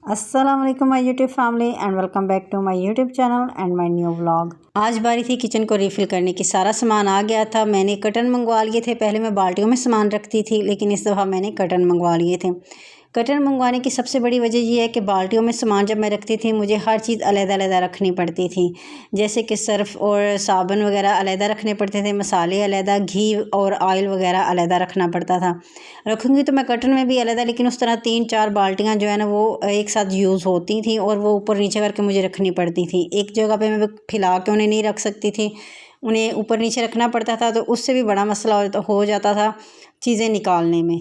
अस्सलाम वालेकुम my YouTube family and welcome back to my YouTube channel and my new vlog. आज बारी थी किचन को रिफ़िल करने की। सारा सामान आ गया था। मैंने कर्टन मंगवा लिए थे। पहले मैं बाल्टियों में सामान रखती थी, लेकिन इस दफ़ा मैंने कर्टन मंगवा लिए थे। कर्टन मंगवाने की सबसे बड़ी वजह ये है कि बाल्टियों में सामान जब मैं रखती थी मुझे हर चीज़ अलग-अलग रखनी पड़ती थी। जैसे कि सर्फ़ और साबुन वगैरह अलग रखने पड़ते थे, मसाले अलग, घी और ऑयल वगैरह अलग रखना पड़ता था। रखूँगी तो मैं कर्टन में भी अलग, लेकिन उस तरह 3-4 बाल्टियाँ जो है ना वो एक साथ यूज़ होती थी और वो ऊपर नीचे करके मुझे रखनी पड़ती थी। एक जगह पे मैं फैला के उन्हें नहीं रख सकती थी, उन्हें ऊपर नीचे रखना पड़ता था, तो उससे भी बड़ा मसला हो जाता था चीज़ें निकालने में।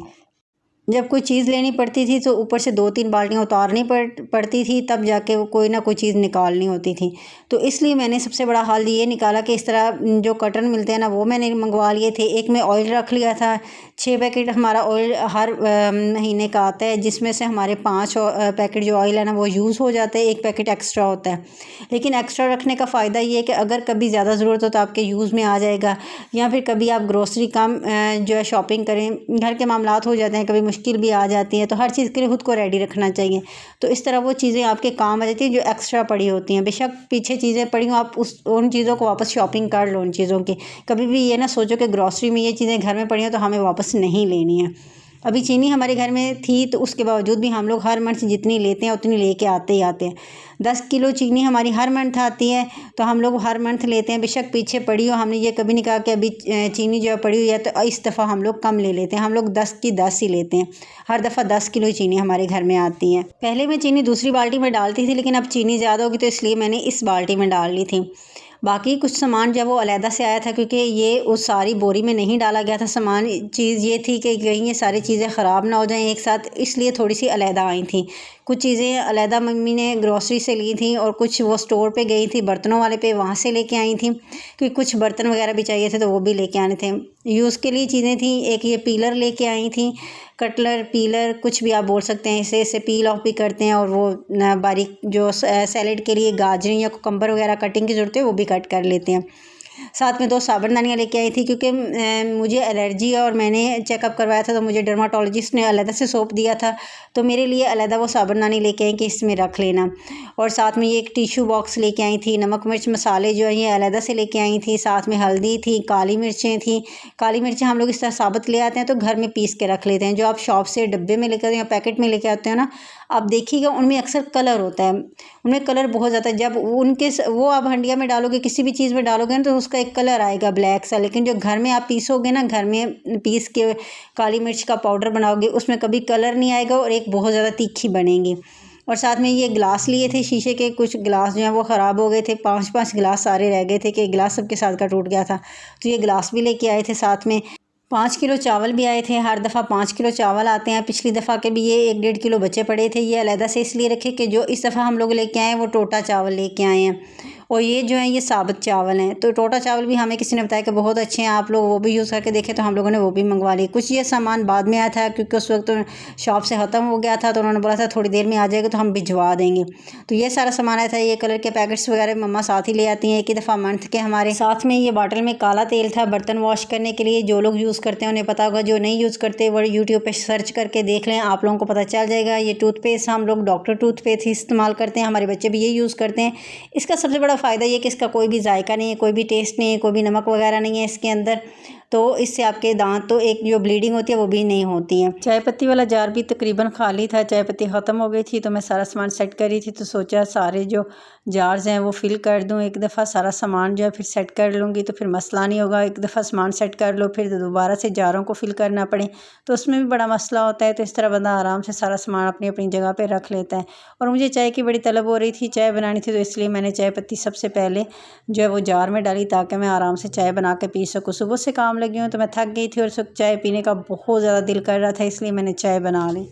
जब कोई चीज़ लेनी पड़ती थी तो ऊपर से 2-3 बाल्टियाँ उतारनी पड़ती थी, तब जाके वो कोई ना कोई चीज़ निकालनी होती थी। तो इसलिए मैंने सबसे बड़ा हल ये निकाला कि इस तरह जो कर्टन मिलते हैं ना वो मैंने मंगवा लिए थे। एक में ऑयल रख लिया था। 6 पैकेट हमारा ऑयल हर महीने का आता है, जिसमें से हमारे 5 पैकेट जो ऑयल है ना वो यूज़ हो जाते हैं, 1 पैकेट एक्स्ट्रा होता है। लेकिन एक्स्ट्रा रखने का फ़ायदा ये है कि अगर कभी ज़्यादा ज़रूरत हो तो आपके यूज़ में आ जाएगा, या फिर कभी आप ग्रोसरी कम जो है शॉपिंग करें, घर के मामलात हो जाते हैं, कभी मुश्किल भी आ जाती है, तो हर चीज़ के लिए खुद को रेडी रखना चाहिए। तो इस तरह वो चीज़ें आपके काम आ जाती हैं जो एक्स्ट्रा पड़ी होती हैं। बेशक पीछे चीज़ें पड़ी हों, आप उन चीज़ों को वापस शॉपिंग कर लो उन चीज़ों की। कभी भी ये ना सोचो कि ग्रोसरी में ये चीज़ें घर में पड़ी हैं तो हमें वापस नहीं लेनी है। अभी चीनी हमारे घर में थी, तो उसके बावजूद भी हम लोग हर मंथ जितनी लेते हैं उतनी लेके आते ही आते हैं। 10 किलो चीनी हमारी हर मंथ आती है, तो हम लोग हर मंथ लेते हैं। बेशक पीछे पड़ी हो, हमने ये कभी नहीं कहा कि अभी चीनी जो है पड़ी हुई है, तो इस दफ़ा हम लोग कम ले लेते हैं। हम लोग 10 की 10 ही लेते हैं। हर दफ़ा 10 किलो चीनी हमारे घर में आती है। पहले मैं चीनी दूसरी बाल्टी में डालती थी, लेकिन अब चीनी ज़्यादा होगी तो इसलिए मैंने इस बाल्टी में डाल ली थी। बाकी कुछ सामान जब वो अलहदा से आया था, क्योंकि ये उस सारी बोरी में नहीं डाला गया था सामान। चीज़ ये थी कि कहीं ये सारी चीज़ें ख़राब ना हो जाएं एक साथ, इसलिए थोड़ी सी अलहदा आई थी। कुछ चीज़ें अलहदा मम्मी ने ग्रोसरी से ली थी और कुछ वो स्टोर पे गई थी बर्तनों वाले पे, वहाँ से लेके आई थी, क्योंकि कुछ बर्तन वगैरह भी चाहिए थे तो वो भी लेके आने थे। यूज़ के लिए चीज़ें थी। एक ये पीलर लेके आई थी, कटलर पीलर कुछ भी आप बोल सकते हैं। इसे पील ऑफ भी करते हैं, और वो बारीक जो सैलेड के लिए गाजर या कुकम्बर वगैरह कटिंग की ज़रूरत है वो भी कट कर लेते हैं। साथ में 2 साबुनदानियाँ लेके आई थी, क्योंकि मुझे एलर्जी है और मैंने चेकअप करवाया था तो मुझे डर्माटोलॉजिस्ट ने अलग से सौंप दिया था, तो मेरे लिए अलग वो साबुनदानी लेके आई कि इसमें रख लेना। और साथ में ये एक टिश्यू बॉक्स लेके आई थी। नमक मिर्च मसाले जो हैं ये अलग से लेके आई थी। साथ में हल्दी थी, काली मिर्चें थी। काली मिर्चें हम लोग इस तरह साबुत ले आते हैं तो घर में पीस के रख लेते हैं। जो आप शॉप से डब्बे में लेकर या पैकेट में लेके आते हो ना, आप देखिएगा उनमें अक्सर कलर होता है। उनमें कलर बहुत ज़्यादा, जब वो आप हंडिया में डालोगे, किसी भी चीज़ में डालोगे ना, तो उसका एक कलर आएगा ब्लैक सा। लेकिन जो घर में आप पीसोगे ना, घर में पीस के काली मिर्च का पाउडर बनाओगे, उसमें कभी कलर नहीं आएगा और एक बहुत ज़्यादा तीखी बनेगी। और साथ में ये गिलास लिए थे शीशे के। कुछ गिलास जो हैं वो ख़राब हो गए थे। 5-5 गिलास सारे रह गए थे कि गिलास सबके साथ का टूट गया था, तो ये गिलास भी लेके आए थे। साथ में 5 किलो चावल भी आए थे। हर दफ़ा 5 किलो चावल आते हैं। पिछली दफ़ा के भी ये 1-1.5 किलो बचे पड़े थे। ये अलहदा से इसलिए रखे कि जो इस दफ़ा हम लोग लेके आए हैं वो टोटा चावल लेके आए हैं, और ये जो है ये साबुत चावल हैं। तो टोटा चावल भी हमें किसी ने बताया कि बहुत अच्छे हैं, आप लोग वो भी यूज़ करके देखें, तो हम लोगों ने वो भी मंगवा लिए। कुछ ये सामान बाद में आया था, क्योंकि उस वक्त शॉप से ख़त्म हो गया था, तो उन्होंने बोला था थोड़ी देर में आ जाएगा तो हम भिजवा देंगे। तो ये सारा सामान आया था। ये कलर के पैकेट्स वगैरह मम्मा साथ ही ले आती हैं एक ही दफ़ा मंथ के हमारे। साथ में ये बॉटल में काला तेल था बर्तन वॉश करने के लिए। जो लोग यूज़ करते हैं उन्हें पता होगा, जो नहीं यूज़ करते वो यूट्यूब पे सर्च करके देख लें, आप लोगों को पता चल जाएगा। ये टूथपेस्ट हम लोग डॉक्टर टूथपेस्ट ही इस्तेमाल करते हैं, हमारे बच्चे भी ये यूज़ करते हैं। इसका सबसे बड़ा फ़ायदा ये कि इसका कोई भी जायका नहीं है, कोई भी टेस्ट नहीं है, कोई भी नमक वगैरह नहीं है इसके अंदर। तो इससे आपके दांत तो एक जो ब्लीडिंग होती है वो भी नहीं होती है। चाय पत्ती वाला जार भी तकरीबन खाली था, चाय पत्ती ख़त्म हो गई थी, तो मैं सारा सामान सेट कर रही थी, तो सोचा सारे जो जार्स हैं वो फिल कर दूं। एक दफ़ा सारा सामान जो है फिर सेट कर लूँगी तो फिर मसला नहीं होगा। एक दफ़ा सामान सेट कर लो फिर दोबारा से जारों को फिल करना पड़े तो उसमें भी बड़ा मसला होता है। तो इस तरह बंदा आराम से सारा सामान अपनी अपनी जगह पर रख लेता है। और मुझे चाय की बड़ी तलब हो रही थी, चाय बनानी थी, तो इसलिए मैंने चाय पत्ती सबसे पहले जो है वो जार में डाली, ताकि मैं आराम से चाय बना के पी सकूँ। सुबह से काम लगी हूँ तो मैं थक गई थी और चाय पीने का बहुत ज़्यादा दिल कर रहा था, इसलिए मैंने चाय बना ली।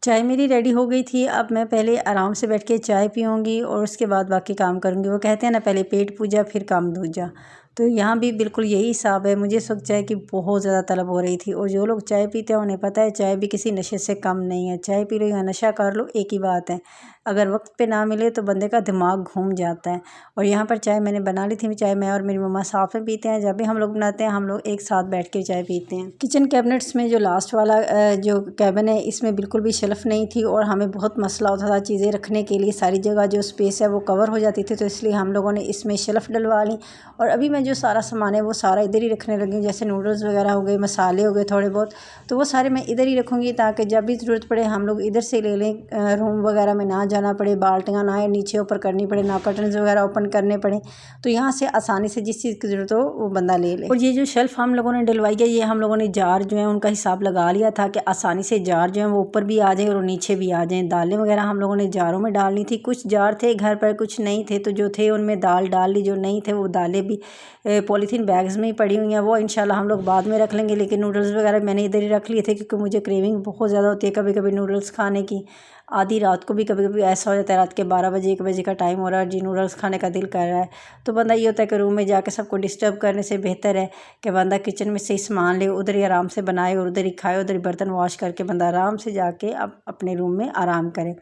चाय मेरी रेडी हो गई थी। अब मैं पहले आराम से बैठ के चाय पीऊँगी और उसके बाद बाकी काम करूँगी। वो कहते हैं ना, पहले पेट पूजा फिर काम दूजा। तो यहाँ भी बिल्कुल यही हिसाब है। मुझे इस वक्त चाय की बहुत ज़्यादा तलब हो रही थी, और जो लोग चाय पीते हैं उन्हें पता है चाय भी किसी नशे से कम नहीं है। चाय पी लो या नशा कर लो, एक ही बात है। अगर वक्त पे ना मिले तो बंदे का दिमाग घूम जाता है। और यहाँ पर चाय मैंने बना ली थी। चाय मैं और मेरी मम्मा साथ में पीते हैं। जब भी हम लोग बनाते हैं हम लोग एक साथ बैठ के चाय पीते हैं। किचन कैबिनेट्स में जो लास्ट वाला जो कैबिन है, इसमें बिल्कुल भी शेल्फ़ नहीं थी, और हमें बहुत मसला होता था चीज़ें रखने के लिए। सारी जगह जो स्पेस है वो कवर हो जाती थी, तो इसलिए हम लोगों ने इसमें शेल्फ़ डलवा ली। और अभी मैं जो सारा सामान है वो सारा इधर ही रखने लगी हूँ। जैसे नूडल्स वगैरह हो गए, मसाले हो गए थोड़े बहुत, तो वो सारे मैं इधर ही रखूँगी, ताकि जब भी ज़रूरत पड़े हम लोग इधर से ले लें। रूम वगैरह में ना जाना पड़े, बाल्टियाँ ना नीचे ऊपर करनी पड़े, ना कर्टन्स वगैरह ओपन करने पड़े, तो यहाँ से आसानी से जिस चीज़ की ज़रूरत हो वो बंदा ले ले। और ये जो शेल्फ़ हम लोगों ने डलवाई है, ये हम लोगों ने जार जो है उनका हिसाब लगा लिया था कि आसानी से जार जो है वो ऊपर भी आ जाए और नीचे भी आ जाएँ। दालें वगैरह हम लोगों ने जारों में डालनी थी। कुछ जार थे घर पर, कुछ नहीं थे, तो जो थे उनमें दाल डाल ली, जो नहीं थे वो दालें भी पॉलीथीन बैग्स में ही पड़ी हुई हैं। वो इंशाल्लाह हम लोग बाद में रख लेंगे, लेकिन नूडल्स वगैरह मैंने इधर ही रख लिए थे, क्योंकि मुझे क्रेविंग बहुत ज़्यादा होती है कभी कभी नूडल्स खाने की। आधी रात को भी कभी कभी ऐसा हो जाता है, रात के 12 बजे 1 बजे का टाइम हो रहा है, जी नूडल्स खाने का दिल कर रहा है, तो बंदा ये होता है कि रूम में जाके सबको डिस्टर्ब करने से बेहतर है कि बंदा किचन में से ही सामान ले, उधर ही आराम से बनाए और उधर ही खाए, उधर ही बर्तन वॉश करके बंदा आराम से जाके अब अपने रूम में आराम करे।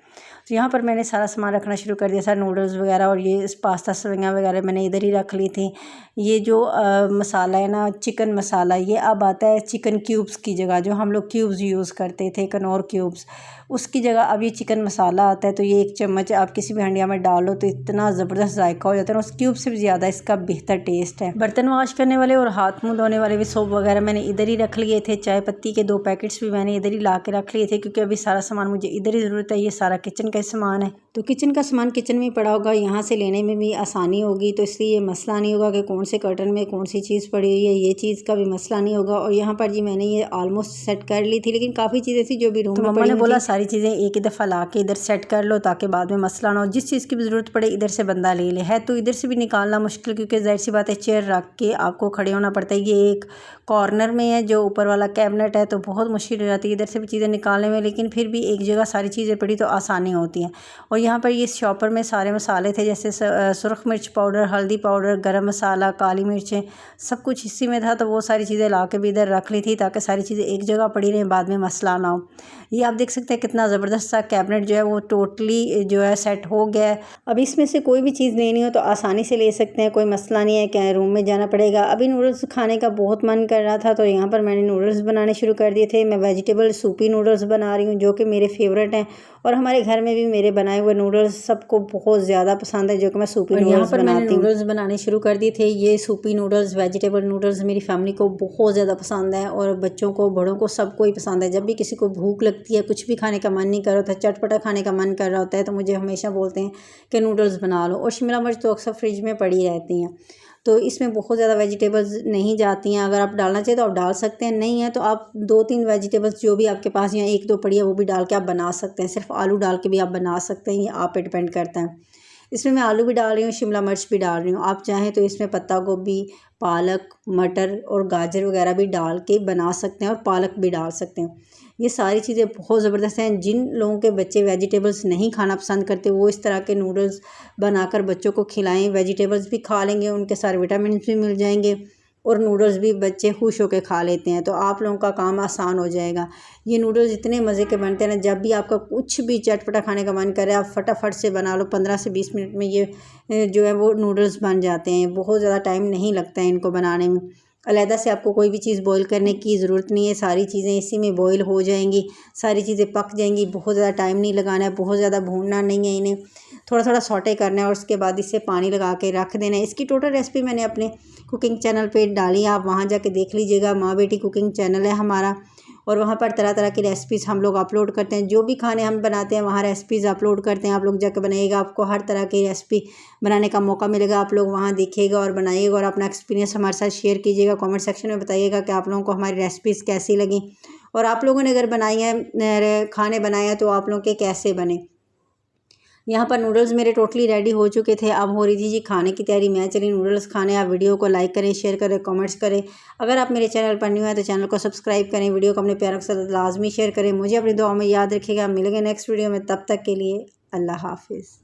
तो यहाँ पर मैंने सारा सामान रखना शुरू कर दिया था, नूडल्स वगैरह और ये पास्ता सवैयाँ वगैरह मैंने इधर ही रख ली थी। ये जो मसाला है ना, चिकन मसाला, ये अब आता है चिकन क्यूब्स की जगह। जो हम लोग क्यूब्स यूज़ करते थे, कनौर क्यूब्स, उसकी जगह अब ये चिकन मसाला आता है। तो ये 1 चम्मच आप किसी भी हंडिया में डाल लो तो इतना ज़बरदस्त जायका हो जाता है, और उस क्यूब से भी ज़्यादा इसका बेहतर टेस्ट है। बर्तन वॉश करने वाले और हाथ मुँह धोने वाले भी सोप वगैरह मैंने इधर ही रख लिए थे। चाय पत्ती के 2 पैकेट्स भी मैंने इधर ही ला के रख लिए थे, क्योंकि अभी सारा सामान मुझे इधर ही ज़रूरत है। ये सारा किचन का सामान है, तो किचन का सामान किचन में ही पड़ा होगा, यहाँ से लेने में भी आसानी होगी। तो इसलिए ये मसला नहीं होगा कि कौन से कर्टन में कौन सी चीज़ पड़ी हुई है, ये चीज़ का भी मसला नहीं होगा। और यहाँ पर जी मैंने ये ऑलमोस्ट सेट कर ली थी, लेकिन काफ़ी चीज़ें थी जो भी रूम में पड़ी हुई थी। बोला सारी चीज़ें एक ही दफ़ा ला के इधर सेट कर लो, ताकि बाद में मसला ना हो। जिस चीज़ की भी ज़रूरत पड़े इधर से बंदा ले ले। है तो इधर से भी निकालना मुश्किल, क्योंकि जाहिर सी बात है चेयर रख के आपको खड़े होना पड़ता है। ये एक कॉर्नर में है जो ऊपर वाला कैबिनेट है, तो बहुत मुश्किल हो जाती है इधर से भी चीज़ें निकालने में, लेकिन फिर भी एक जगह सारी चीज़ें पड़ी तो आसानी होती है। और यहाँ पर ये शॉपर में सारे मसाले थे, जैसे सुरख मिर्च पाउडर, हल्दी पाउडर, गरम मसाला, काली मिर्चें, सब कुछ इसी में था। तो वो सारी चीज़ें ला के भी इधर रख ली थी, ताकि सारी चीज़ें एक जगह पड़ी रहें, बाद में मसला ना हो। ये आप देख सकते हैं कितना ज़बरदस्त सा कैबिनेट जो है वो टोटली जो है सेट हो गया है। अब इसमें से कोई भी चीज़ लेनी हो तो आसानी से ले सकते हैं, कोई मसला नहीं है कि रूम में जाना पड़ेगा। अभी नूडल्स खाने का बहुत मन कर रहा था, तो यहाँ पर मैंने नूडल्स बनाने शुरू कर दिए थे। मैं वेजिटेबल सूपी नूडल्स बना रही हूँ, जो कि मेरे फेवरेट हैं, और हमारे घर में भी मेरे बनाए हुए नूडल्स सबको बहुत ज़्यादा पसंद है, जो कि मैं सूपी नूडल्स बनाती हूँ। मैंने नूडल्स बनाने शुरू कर दिए थे। ये सूपी नूडल्स, वेजिटेबल नूडल्स मेरी फैमिली को बहुत ज़्यादा पसंद है, और बच्चों को, बड़ों को, सबको ही पसंद है। जब भी किसी को भूख लगती है, कुछ भी खाने का मन नहीं कर रहा होता, चटपटा खाने का मन कर रहा होता है, तो मुझे हमेशा बोलते हैं कि नूडल्स बना लो। और शिमला मिर्च तो अक्सर फ्रिज में पड़ी रहती हैं, तो इसमें बहुत ज़्यादा वेजिटेबल्स नहीं जाती हैं। अगर आप डालना चाहिए तो आप डाल सकते हैं, नहीं है तो आप 2-3 वेजिटेबल्स जो भी आपके पास या 1-2 पड़ी है वो भी डाल के आप बना सकते हैं। सिर्फ आलू डाल के भी आप बना सकते हैं, ये आप पे डिपेंड करता है। इसमें मैं आलू भी डाल रही हूँ, शिमला मिर्च भी डाल रही हूँ। आप चाहें तो इसमें पत्ता गोभी, पालक, मटर और गाजर वगैरह भी डाल के बना सकते हैं, और पालक भी डाल सकते हैं। ये सारी चीज़ें बहुत ज़बरदस्त हैं। जिन लोगों के बच्चे वेजिटेबल्स नहीं खाना पसंद करते, वो इस तरह के नूडल्स बनाकर बच्चों को खिलाएं। वेजिटेबल्स भी खा लेंगे, उनके सारे विटामिन भी मिल जाएंगे, और नूडल्स भी बच्चे खुश होकर खा लेते हैं, तो आप लोगों का काम आसान हो जाएगा। ये नूडल्स इतने मज़े के बनते हैं ना, जब भी आपका कुछ भी चटपटा खाने का मन करे आप फटाफट से बना लो। 15 से 20 मिनट में ये जो है वो नूडल्स बन जाते हैं। बहुत ज़्यादा टाइम नहीं लगता है इनको बनाने में। अलहदा से आपको कोई भी चीज़ बॉईल करने की ज़रूरत नहीं है, सारी चीज़ें इसी में बॉईल हो जाएंगी, सारी चीज़ें पक जाएंगी। बहुत ज़्यादा टाइम नहीं लगाना है, बहुत ज़्यादा भूनना नहीं है इन्हें, थोड़ा थोड़ा सौटे करना है, और उसके बाद इससे पानी लगा के रख देना है। इसकी टोटल रेसिपी मैंने अपने कुकिंग चैनल पे डाली है, आप वहाँ जाके देख लीजिएगा। माँ बेटी कुकिंग चैनल है हमारा, और वहाँ पर तरह तरह की रेसिपीज़ हम लोग अपलोड करते हैं। जो भी खाने हम बनाते हैं वहाँ रेसिपीज़ अपलोड करते हैं। आप लोग जाकर बनाइएगा, आपको हर तरह की रेसिपी बनाने का मौका मिलेगा। आप लोग वहाँ देखिएगा और बनाइएगा, और अपना एक्सपीरियंस हमारे साथ शेयर कीजिएगा। कमेंट सेक्शन में बताइएगा कि आप लोगों को हमारी रेसिपीज़ कैसी लगी, और आप लोगों ने अगर बनाई है, खाने बनाए हैं, तो आप लोगों के कैसे बने। यहाँ पर नूडल्स मेरे टोटली रेडी हो चुके थे। अब हो रही थी जी खाने की तैयारी। मैं चली नूडल्स खाने। आप वीडियो को लाइक करें, शेयर करें, कमेंट्स करें। अगर आप मेरे चैनल पर न्यू हैं तो चैनल को सब्सक्राइब करें, वीडियो को अपने प्यारों के साथ लाजमी शेयर करें। मुझे अपनी दुआ में याद रखिएगा। मिलेंगे नेक्स्ट वीडियो में, तब तक के लिए अल्लाह हाफिज़।